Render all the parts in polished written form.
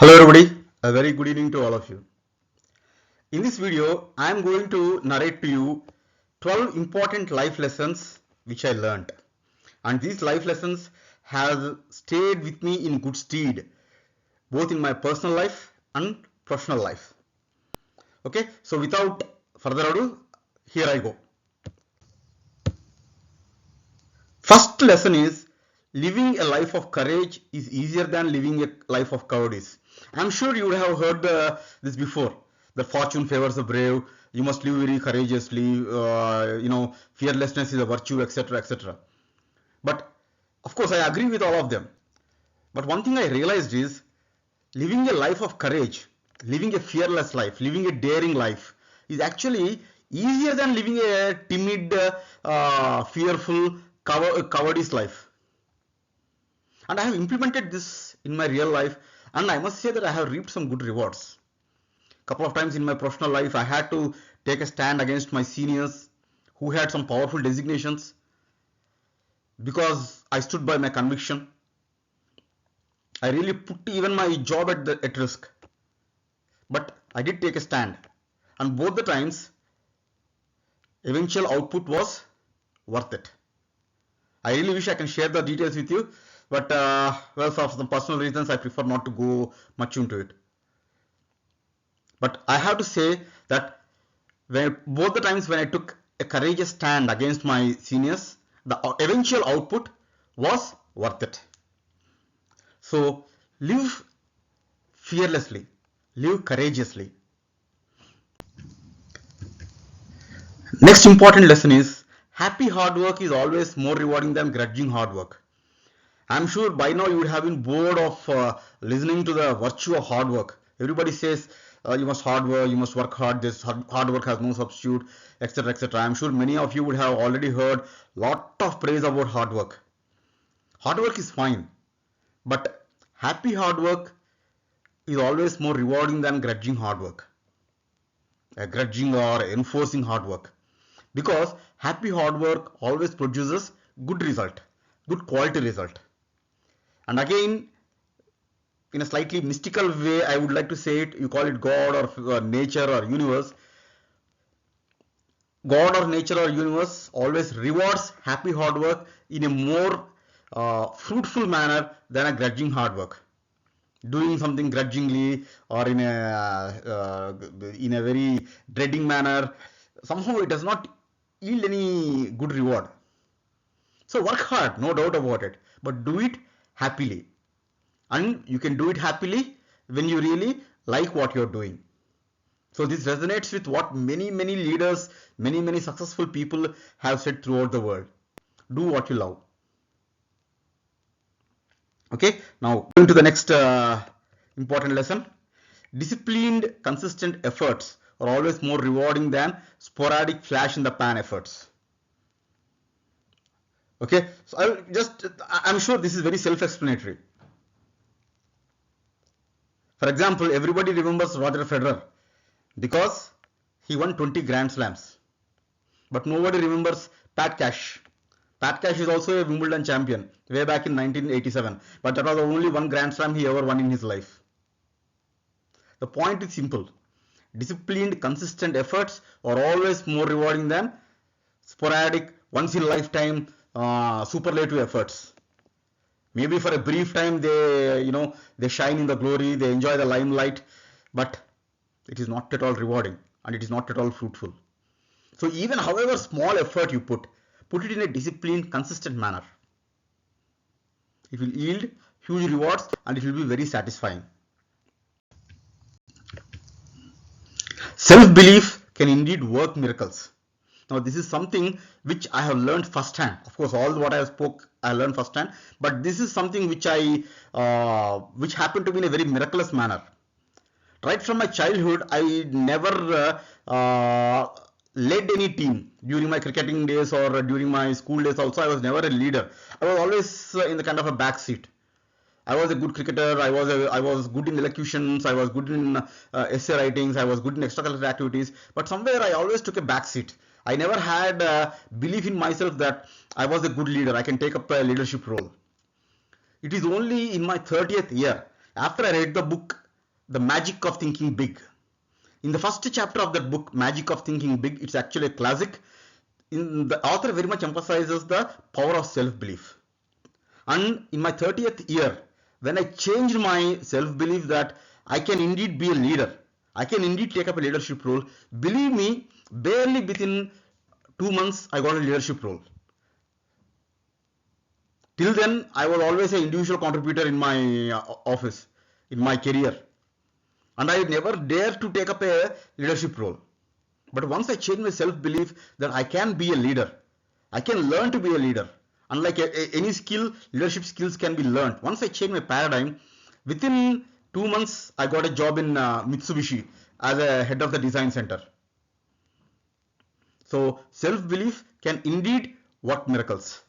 Hello everybody, a very good evening to all of you. In this video, I am going to narrate to you 12 important life lessons which I learned. And these life lessons have stayed with me in good stead, both in my personal life and professional life. Okay, so without further ado, here I go. First lesson is living a life of courage is easier than living a life of cowardice. I'm sure you would have heard this before. The fortune favors the brave. You must live very courageously. Fearlessness is a virtue, etc., etc. But of course, I agree with all of them. But one thing I realized is living a life of courage, living a fearless life, living a daring life is actually easier than living a timid, fearful, cowardice life. And I have implemented this in my real life, and I must say that I have reaped some good rewards. Couple of times in my professional life, I had to take a stand against my seniors who had some powerful designations because I stood by my conviction. I really put even my job at risk. But I did take a stand, and both the times, eventual output was worth it. I really wish I can share the details with you, but well, for some personal reasons, I prefer not to go much into it. But I have to say that both the times when I took a courageous stand against my seniors, the eventual output was worth it. So live fearlessly, live courageously. Next important lesson is happy hard work is always more rewarding than grudging hard work. I'm sure by now you would have been bored of listening to the virtue of hard work. Everybody says you must hard work, you must work hard, this hard work has no substitute, etc., etc. I'm sure many of you would have already heard lot of praise about hard work. Hard work is fine, but happy hard work is always more rewarding than grudging hard work. Grudging or enforcing hard work. Because happy hard work always produces good result, good quality result. And again, in a slightly mystical way, I would like to say it, you call it God or nature or universe. God or nature or universe always rewards happy hard work in a more fruitful manner than a grudging hard work. Doing something grudgingly or in a very dreading manner, somehow it does not yield any good reward. So work hard, no doubt about it, but do it happily. And you can do it happily when you really like what you're doing. So this resonates with what many leaders, many successful people have said throughout the world. Do what you love. Okay, now going to the next important lesson. Disciplined, consistent efforts are always more rewarding than sporadic flash in the pan efforts. Okay, so I'm sure this is very self-explanatory. For example, everybody remembers Roger Federer because he won 20 Grand Slams. But nobody remembers Pat Cash. Pat Cash is also a Wimbledon champion way back in 1987. But that was the only one Grand Slam he ever won in his life. The point is simple. Disciplined, consistent efforts are always more rewarding than sporadic, once in a lifetime superlative efforts. Maybe for a brief time they shine in the glory, they enjoy the limelight, but it is not at all rewarding and it is not at all fruitful. So even however small effort you put it in a disciplined, consistent manner. It will yield huge rewards and it will be very satisfying. Self-belief can indeed work miracles. Now this is something which I have learned firsthand. Of course, all what I spoke I learned firsthand, but this is something which which happened to me in a very miraculous manner. Right from my childhood, I never led any team during my cricketing days or during my school days. Also, I was never a leader. I was always in the kind of a back seat. I was a good cricketer. I was good in elocutions. I was good in essay writings. I was good in extracurricular activities. But somewhere I always took a back seat. I never had belief in myself that I was a good leader. I can take up a leadership role. It is only in my 30th year, after I read the book The Magic of Thinking Big. In the first chapter of that book, Magic of Thinking Big, it's actually a classic. The author very much emphasizes the power of self-belief. And in my 30th year, when I changed my self-belief that I can indeed be a leader, I can indeed take up a leadership role, believe me, barely within 2 months, I got a leadership role. Till then, I was always an individual contributor in my office, in my career. And I never dared to take up a leadership role. But once I changed my self-belief that I can be a leader, I can learn to be a leader. Unlike any skill, leadership skills can be learned. Once I changed my paradigm, within 2 months, I got a job in Mitsubishi as a head of the design center. So self-belief can indeed work miracles.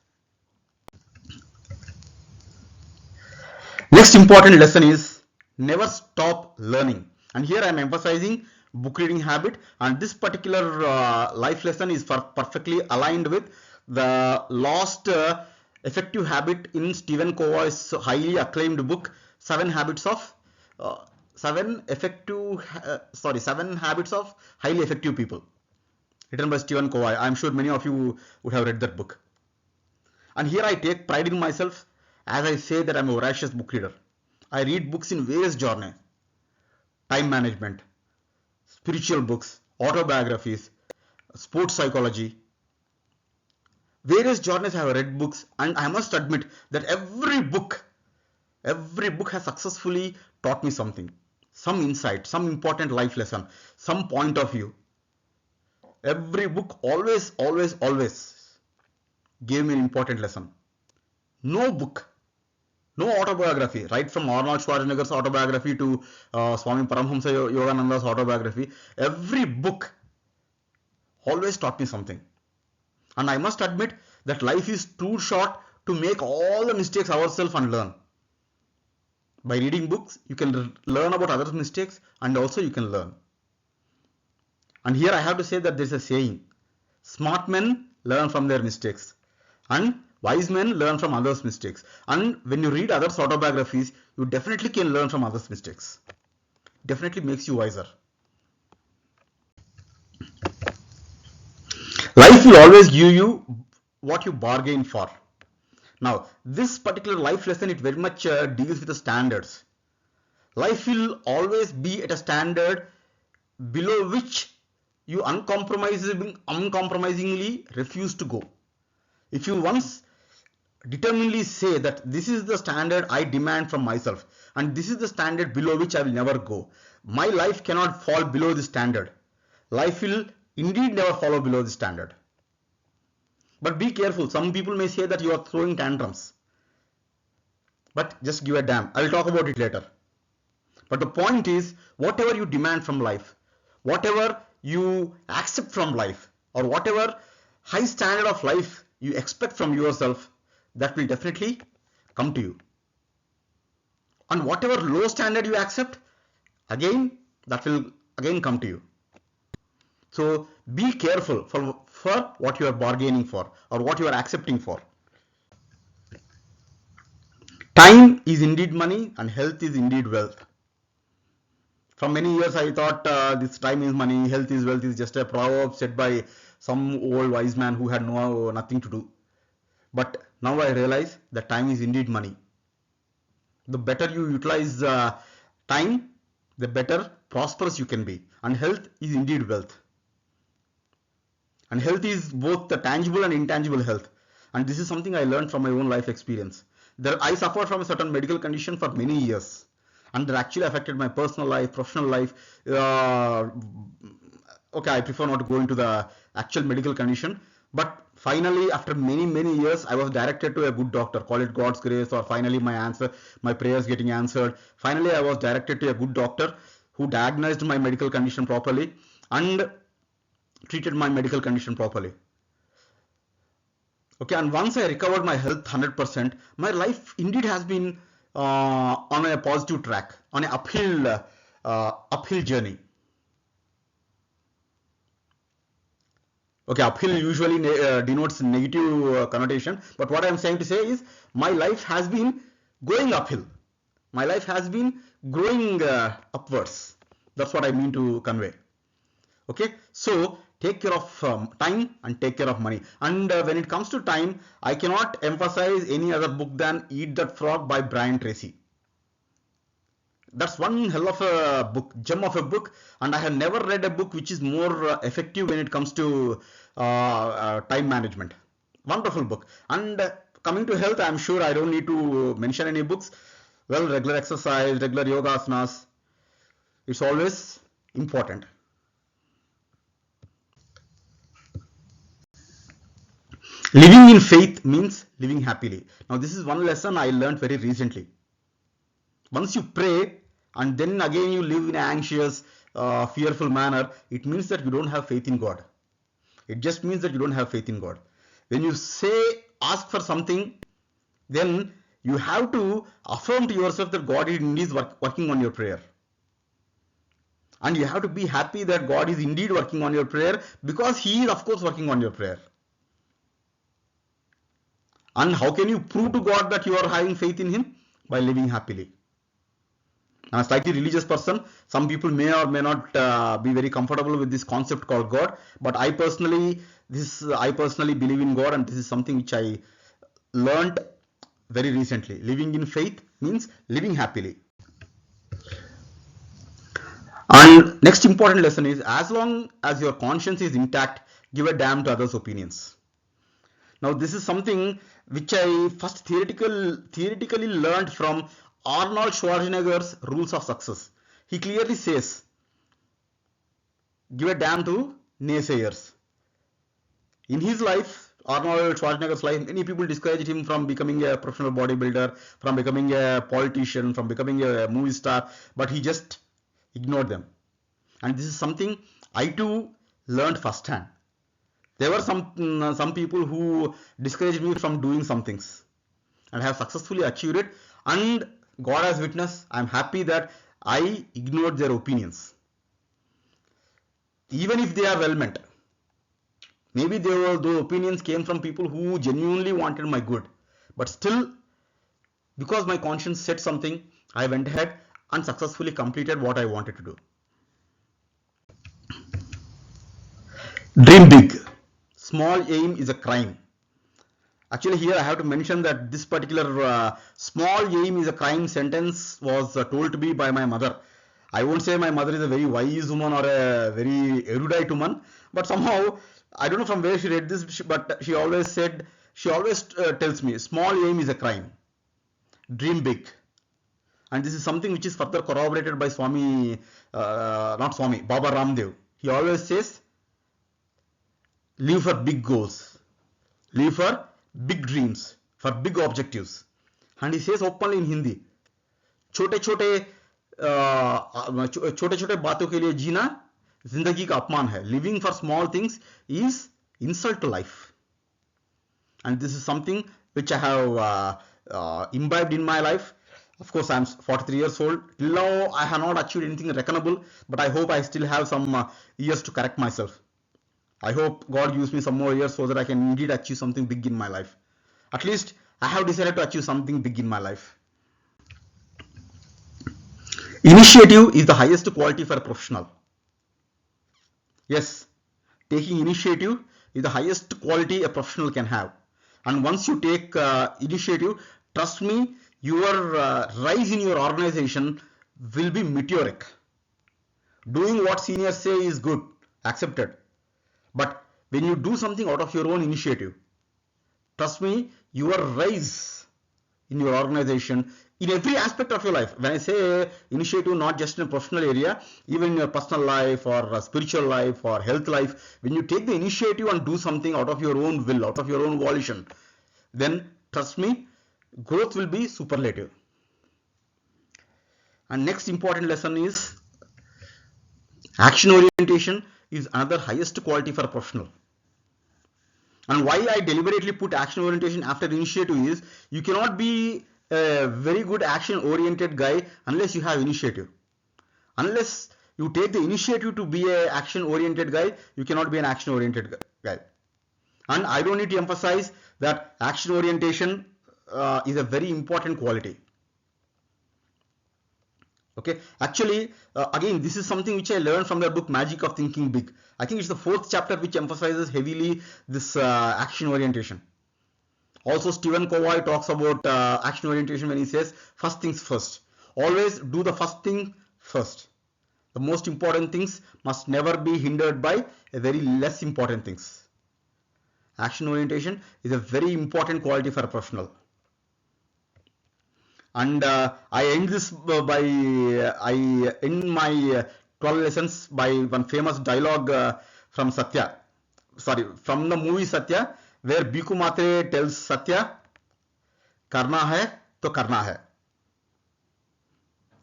Next important lesson is never stop learning. And here I am emphasizing book reading habit, and this particular life lesson is perfectly aligned with the last effective habit in Stephen Covey's highly acclaimed book, Seven Habits of Highly Effective People, written by Stephen Covey. I am sure many of you would have read that book. And here I take pride in myself as I say that I am a voracious book reader. I read books in various genres: time management, spiritual books, autobiographies, sports psychology. Various genres I have read books, and I must admit that every book has successfully taught me something, some insight, some important life lesson, some point of view. Every book always gave me an important lesson. No book, no autobiography, right from Arnold Schwarzenegger's autobiography to Swami Paramhamsa Yogananda's autobiography, every book always taught me something. And I must admit that life is too short to make all the mistakes ourselves and learn. By reading books, you can learn about others' mistakes, and also you can learn. And here I have to say that there is a saying: smart men learn from their mistakes, and wise men learn from others' mistakes. And when you read others' autobiographies, you definitely can learn from others' mistakes. Definitely makes you wiser. Life will always give you what you bargain for. Now, this particular life lesson, it very much deals with the standards. Life will always be at a standard below which you uncompromisingly refuse to go. If you once determinedly say that this is the standard I demand from myself, and this is the standard below which I will never go, my life cannot fall below this standard. Life will indeed never follow below this standard. But be careful. Some people may say that you are throwing tantrums. But just give a damn. I will talk about it later. But the point is, whatever you demand from life, whatever you accept from life, or whatever high standard of life you expect from yourself, that will definitely come to you. And whatever low standard you accept, again, that will again come to you. So be careful for what you are bargaining for or what you are accepting for. Time is indeed money and health is indeed wealth. For many years I thought this time is money, health is wealth is just a proverb said by some old wise man who had nothing to do. But now I realize that time is indeed money. The better you utilize time, the better prosperous you can be. And health is indeed wealth. And health is both the tangible and intangible health. And this is something I learned from my own life experience. I suffered from a certain medical condition for many years. And that actually affected my personal life, professional life. Okay, I prefer not to go into the actual medical condition. But finally, after many years, I was directed to a good doctor. Call it God's grace, or finally my prayers getting answered. Finally, I was directed to a good doctor who diagnosed my medical condition properly and treated my medical condition properly. Okay, and once I recovered my health 100%, my life indeed has been on a positive track, on an uphill journey. Okay, uphill usually denotes negative connotation, but what I am saying to say is my life has been going uphill. My life has been growing upwards. That's what I mean to convey. Okay, so take care of time and take care of money. And when it comes to time, I cannot emphasize any other book than Eat That Frog by Brian Tracy. That's one hell of a book, gem of a book, and I have never read a book which is more effective when it comes to time management. Wonderful book. And coming to health, I'm sure I don't need to mention any books. Well, regular exercise, regular yoga asanas, it's always important. Living in faith means living happily. Now, this is one lesson I learned very recently. Once you pray and then again you live in an anxious, fearful manner, it means that you don't have faith in God. It just means that you don't have faith in God. When you say, ask for something, then you have to affirm to yourself that God is indeed working on your prayer. And you have to be happy that God is indeed working on your prayer, because He is, of course, working on your prayer. And how can you prove to God that you are having faith in Him? By living happily. I'm a slightly religious person. Some people may or may not be very comfortable with this concept called God, but I personally believe in God, and this is something which I learned very recently. Living in faith means living happily. And next important lesson is, as long as your conscience is intact, give a damn to others' opinions. Now, this is something which I first theoretically learned from Arnold Schwarzenegger's Rules of Success. He clearly says, give a damn to naysayers. In his life, Arnold Schwarzenegger's life, many people discouraged him from becoming a professional bodybuilder, from becoming a politician, from becoming a movie star, but he just ignored them. And this is something I too learned firsthand. There were some people who discouraged me from doing some things, and have successfully achieved it. And God has witness, I'm happy that I ignored their opinions. Even if they are well meant. Maybe those opinions came from people who genuinely wanted my good. But still, because my conscience said something, I went ahead and successfully completed what I wanted to do. Dream big. Small aim is a crime. Actually, here I have to mention that this particular small aim is a crime sentence was told to me by my mother. I won't say my mother is a very wise woman or a very erudite woman, but somehow, I don't know from where she read this, but she always tells me, small aim is a crime. Dream big. And this is something which is further corroborated by Baba Ramdev. He always says, live for big goals. Live for big dreams, for big objectives. And he says openly in Hindi, छोटे छोटे बातों के लिए जीना जिंदगी का अपमान है. Living for small things is insult to life. And this is something which I have imbibed in my life. Of course, I'm 43 years old. Till now, I have not achieved anything reckonable, but I hope I still have some years to correct myself. I hope God gives me some more years so that I can indeed achieve something big in my life. At least I have decided to achieve something big in my life. Initiative is the highest quality for a professional. Yes, taking initiative is the highest quality a professional can have. And once you take initiative, trust me, your rise in your organization will be meteoric. Doing what seniors say is good, accepted. But when you do something out of your own initiative, trust me, your rise in your organization, in every aspect of your life. When I say initiative, not just in a professional area, even in your personal life or spiritual life or health life, when you take the initiative and do something out of your own will, out of your own volition, then trust me, growth will be superlative. And next important lesson is action orientation is another highest quality for a professional. And why I deliberately put action orientation after initiative is, you cannot be a very good action oriented guy unless you have initiative. Unless you take the initiative to be an action oriented guy, you cannot be an action oriented guy. And I don't need to emphasize that action orientation is a very important quality. Okay, actually, again, this is something which I learned from the book Magic of Thinking Big. I think it's the 4th chapter which emphasizes heavily this action orientation. Also, Stephen Covey talks about action orientation when he says first things first. Always do the first thing first. The most important things must never be hindered by a very less important things. Action orientation is a very important quality for a professional. And I end this by I end my 12 lessons by one famous dialogue from Satya. Sorry, from the movie Satya, where Bhikkhu Matre tells Satya, "Karna hai to karna hai."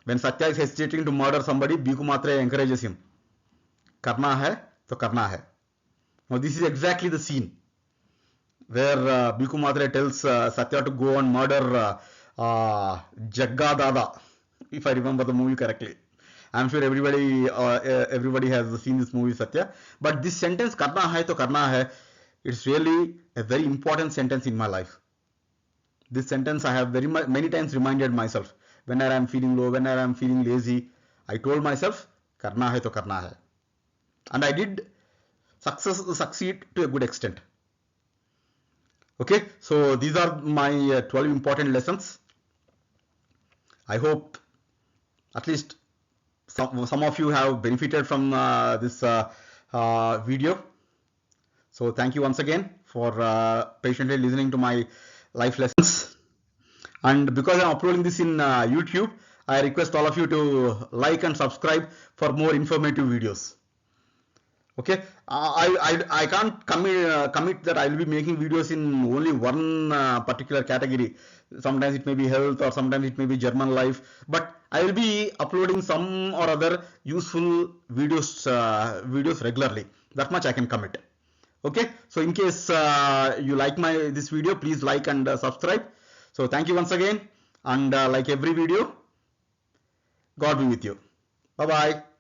When Satya is hesitating to murder somebody, Bhikkhu Matre encourages him. "Karna hai to karna hai." Now this is exactly the scene where Bhikkhu Matre tells Satya to go and murder Jagga Dada, if I remember the movie correctly. I'm sure everybody has seen this movie Satya. But this sentence, "Karna hai to karna hai," it's really a very important sentence in my life. This sentence I have many times reminded myself. Whenever I'm feeling low, whenever I'm feeling lazy, I told myself, "Karna hai to karna hai." And I did succeed to a good extent. Okay, so these are my 12 important lessons. I hope at least some of you have benefited from this video. So thank you once again for patiently listening to my life lessons. And because I'm uploading this in YouTube, I request all of you to like and subscribe for more informative videos. Okay, I can't commit that I will be making videos in only one particular category. Sometimes it may be health, or sometimes it may be German life, but I will be uploading some or other useful videos regularly. That much I can commit. Okay, so in case you like this video, please like and subscribe. So thank you once again, and like every video, God be with you. Bye bye.